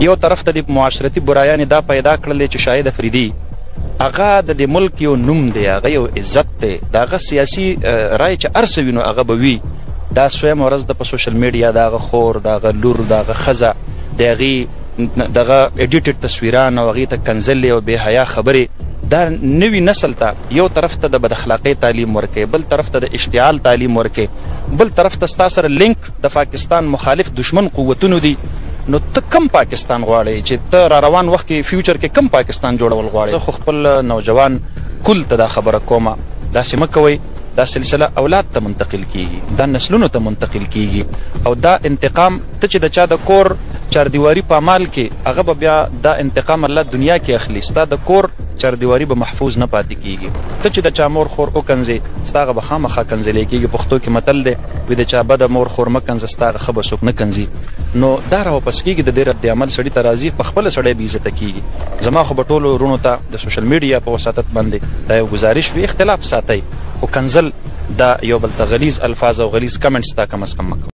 یو طرف ته د معاشرتي برایانې دا پیدا کړل چې شاهد افریدي هغه د ملک یو نوم دی، هغه یو عزت دی، د هغه سیاسي رای چې هر څه وي نو هغه به وي. دا سویمه ورځ د په سوشل میډیا د هغه خور، د هغه لور، د هغه ښځه د هغې دغه ایډیټډ تصویران او هغې ته کنځلې او بې حیا خبرې، دا نوي نسل ته یو طرف ته د بد اخلاقۍ تعلیم ورکوي، بل طرف ته د اشتعال تعلیم ورکوي، بل طرف ته ستا سره لینک د پاکستان مخالف دشمن قوتونو دي. نو ته کم پاکستان غواړې چې ته را روان وخت کې فیوچر کې کم پاکستان جوړول غواړې؟ زه خو خپل نوجوان کل ته دا خبره کومه، داسې مه کوئ. دا سلسله اولاد ته منتقل کیږي، دا نسلونو ته منتقل کیږي، او دا انتقام ته چې د چا د کور چاردیواري په عمال کې هغه به بیا دا انتقام الله دنیا کې اخلي، ستا د کور چاردیواري به محفوظ نه پاتې کیږي. ته چې د چا مور خور وکنځې ستا هغه به خامخا کنځلی کیږي. پښتو کې متل دی وي د چا بده مور خور مه کنځه ستا هغه ښه به څوک نه کنځي. نو دا راواپس کیږي، د دې رد عمل سړي ته راځي، په خپله سړی بې عزته کیږي. زما خو به ټولو وروڼو ته د سوشل میډیا په وساطت باندې دا یو گزارش وي، اختلاف ساتئ خو کنځل دا یو بل ته غلیظ الفاظ او غلیظ کمنټس تا کم از کم مه کوئ.